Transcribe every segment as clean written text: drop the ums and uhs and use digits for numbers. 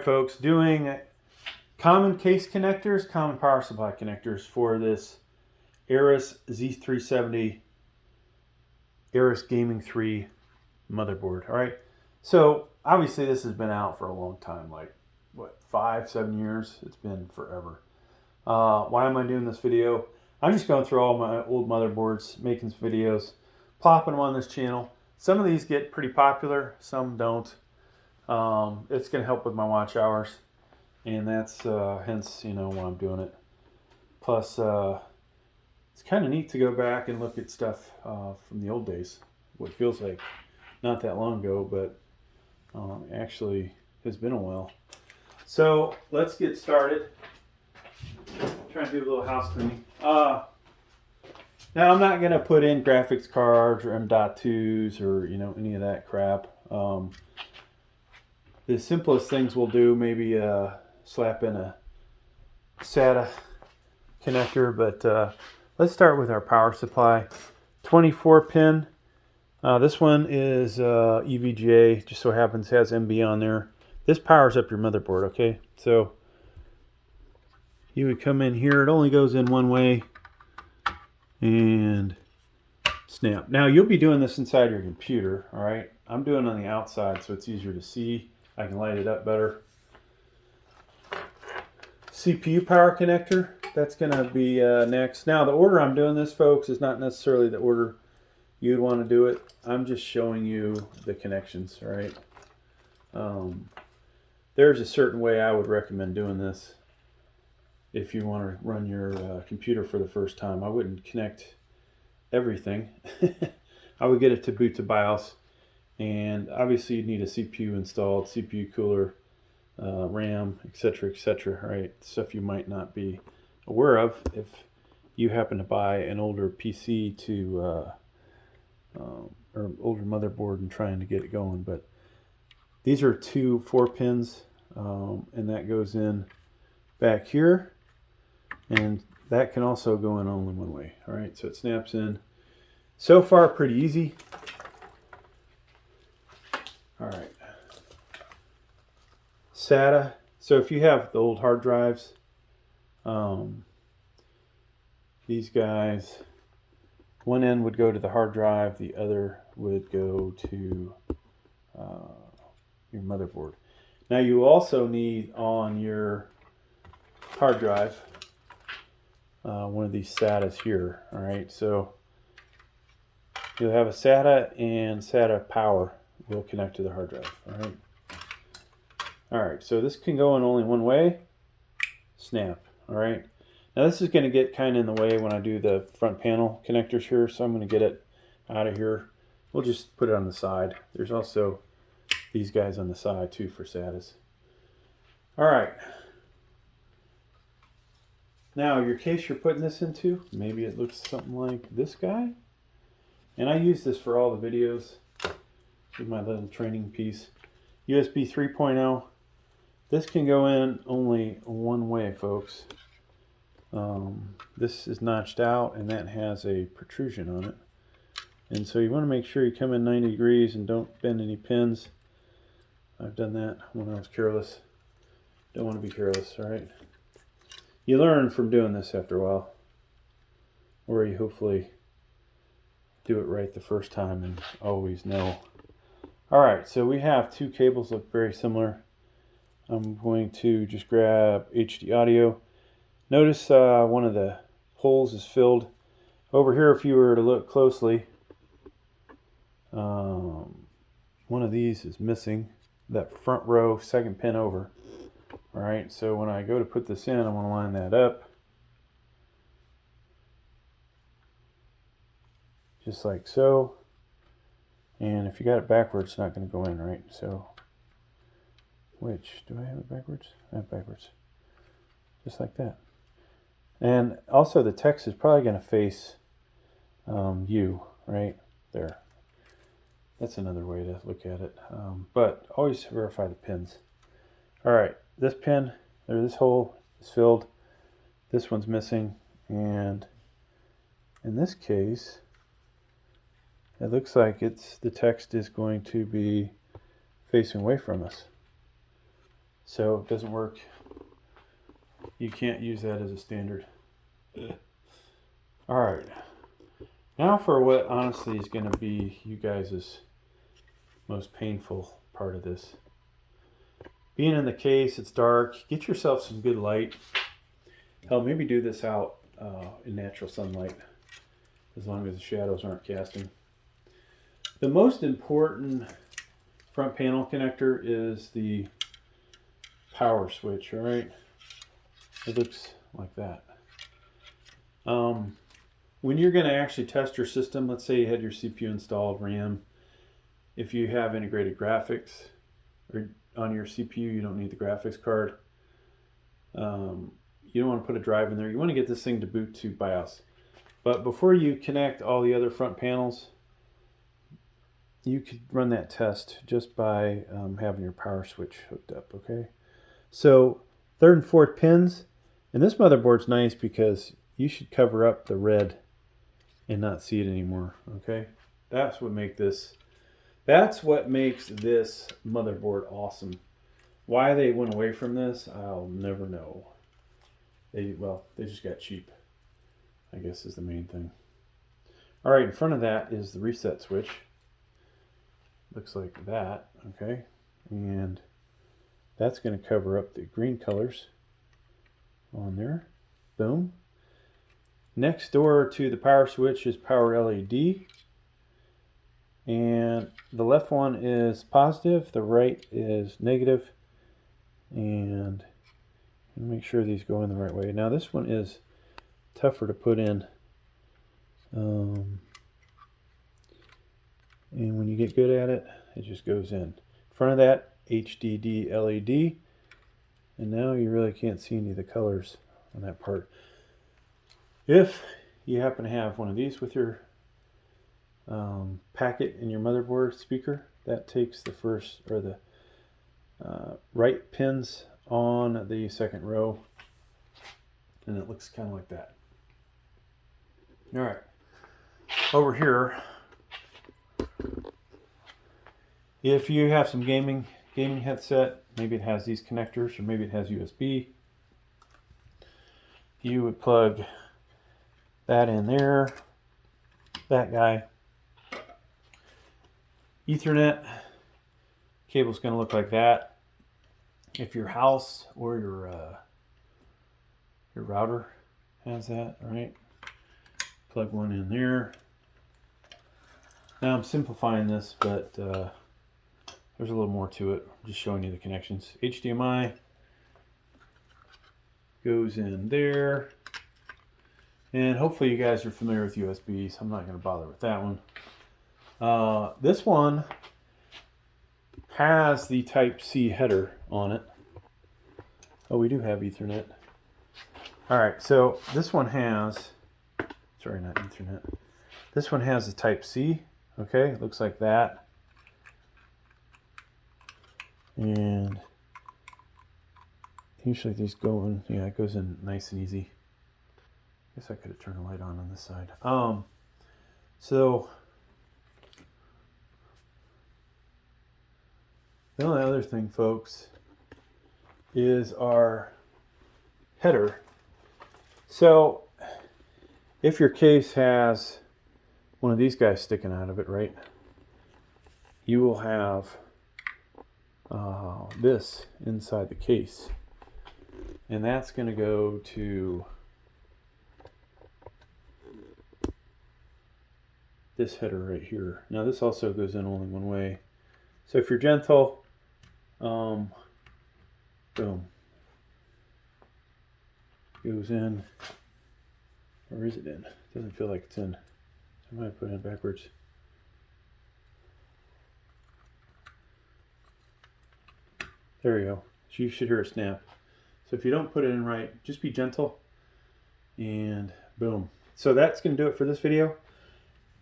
Folks, doing common case connectors, common power supply connectors for this Aorus Z390 Aorus Gaming 3 motherboard. All right, so obviously this has been out for a long time, like what, 5-7 years. It's been forever. Why am I doing this video? I'm just going through all my old motherboards, making some videos, plopping them on this channel. Some of these get pretty popular, some don't. It's going to help with my watch hours, and that's hence, why I'm doing it. Plus, it's kind of neat to go back and look at stuff from the old days, what feels like not that long ago, but actually has been a while. So let's get started. Trying to do a little house cleaning. Now I'm not going to put in graphics cards or M.2s or any of that crap. The simplest things we'll do, maybe slap in a SATA connector, but let's start with our power supply. 24 pin. This one is EVGA, just so happens has MB on there. This powers up your motherboard, okay? So you would come in here, it only goes in one way, and snap. Now you'll be doing this inside your computer, all right? I'm doing it on the outside so it's easier to see. I can light it up better. CPU power connector, that's going to be next. Now the order I'm doing this, folks, is not necessarily the order you'd want to do it. I'm just showing you the connections, right? There's a certain way I would recommend doing this if you want to run your computer for the first time. I wouldn't connect everything. I would get it to boot to BIOS. And obviously you need a CPU installed, CPU cooler, RAM, etc., right? Stuff you might not be aware of if you happen to buy an older PC or older motherboard and trying to get it going. But these are 2 4 pins, and that goes in back here, and that can also go in only one way. All right, so it snaps in. So far, pretty easy. All right, SATA. So if you have the old hard drives, these guys, one end would go to the hard drive, the other would go to your motherboard. Now you also need on your hard drive one of these SATAs here. All right, so you'll have a SATA, and SATA power will connect to the hard drive. All right, so this can go in only one way. Snap. All right, now this is going to get kind of in the way when I do the front panel connectors here, so I'm going to get it out of here. We'll just put it on the side. There's also these guys on the side too for SATAs. All right, now your case you're putting this into, maybe it looks something like this guy, and I use this for all the videos. This is my little training piece. USB 3.0. This can go in only one way, folks. This is notched out, and that has a protrusion on it. And so you want to make sure you come in 90 degrees and don't bend any pins. I've done that when I was careless. Don't want to be careless, all right? You learn from doing this after a while, or you hopefully do it right the first time and always know. All right, so we have 2 cables look very similar. I'm going to just grab HD audio. Notice one of the holes is filled. Over here, if you were to look closely, one of these is missing, that front row, second pin over. All right, so when I go to put this in, I want to line that up. Just like so. And if you got it backwards, it's not going to go in, right? So, which, do I have it backwards? I have it backwards. Just like that. And also the text is probably going to face you, right? There. That's another way to look at it. But always verify the pins. All right, this pin, or this hole is filled. This one's missing. And in this case, it looks like the text is going to be facing away from us. so it doesn't work. You can't use that as a standard. All right, now for what honestly is going to be you guys' most painful part of this. Being in the case, it's dark. Get yourself some good light. Hell, maybe do this out in natural sunlight, as long as the shadows aren't casting. The most important front panel connector is the power switch, all right? It looks like that. When you're going to actually test your system, let's say you had your CPU installed, RAM, if you have integrated graphics or on your CPU, you don't need the graphics card. You don't want to put a drive in there. You want to get this thing to boot to BIOS. But before you connect all the other front panels, you could run that test just by having your power switch hooked up, okay? So 3rd and 4th pins, and this motherboard's nice because you should cover up the red and not see it anymore, okay? That's what makes this motherboard awesome. Why they went away from this, I'll never know. They just got cheap, I guess, is the main thing. All right, in front of that is the reset switch. Looks like that, okay? And that's going to cover up the green colors on there. Boom. Next door to the power switch is power LED. And the left one is positive, the right is negative. And make sure these go in the right way. Now this one is tougher to put in. And when you get good at it, it just goes in. In front of that, HDD LED. And now you really can't see any of the colors on that part. If you happen to have one of these with your packet in your motherboard speaker, that takes the first or the right pins on the 2nd row, and it looks kind of like that. All right, over here, if you have some gaming headset, maybe it has these connectors or maybe it has USB, you would plug that in there, that guy. Ethernet cable's going to look like that. If your house or your router has that, right? Plug one in there. Now I'm simplifying this, but there's a little more to it. I'm just showing you the connections. HDMI goes in there. And hopefully you guys are familiar with USBs. I'm not going to bother with that one. This one has the Type-C header on it. Oh, we do have Ethernet. All right, so this one has, sorry, not Ethernet. This one has the Type-C, okay? It looks like that. And usually these go in, yeah, it goes in nice and easy. I guess I could have turned the light on this side. So the only other thing, folks, is our header. So if your case has one of these guys sticking out of it, right, you will have this inside the case, and that's going to go to this header right here. Now this also goes in only one way, so if you're gentle, boom, goes in, or is it in? Doesn't feel like it's in. I might put it in backwards. There you go. So you should hear a snap. So if you don't put it in right, just be gentle, and boom. So that's going to do it for this video.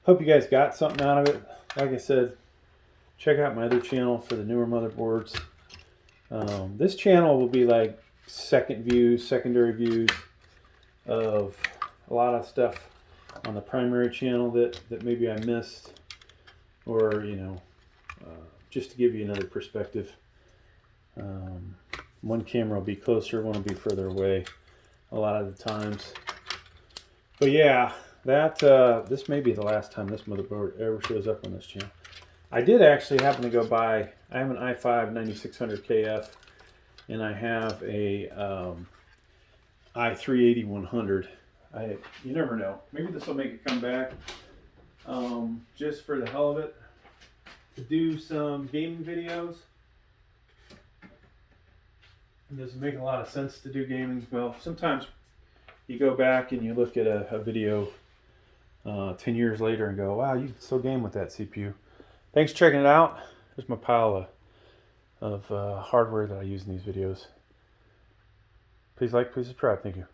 Hope you guys got something out of it. Like I said, check out my other channel for the newer motherboards. This channel will be like secondary views of a lot of stuff on the primary channel that maybe I missed, or just to give you another perspective. One camera will be closer, one will be further away a lot of the times. But yeah, that this may be the last time this motherboard ever shows up on this channel. I did actually happen to go buy, I have an i5 9600KF, and I have a i3-8100. You never know. Maybe this will make it come back, just for the hell of it, to do some gaming videos. It doesn't make a lot of sense to do gaming. Well, sometimes you go back and you look at a video 10 years later and go, wow, you can still game with that CPU. Thanks for checking it out. Here's my pile of hardware that I use in these videos. Please like, please subscribe. Thank you.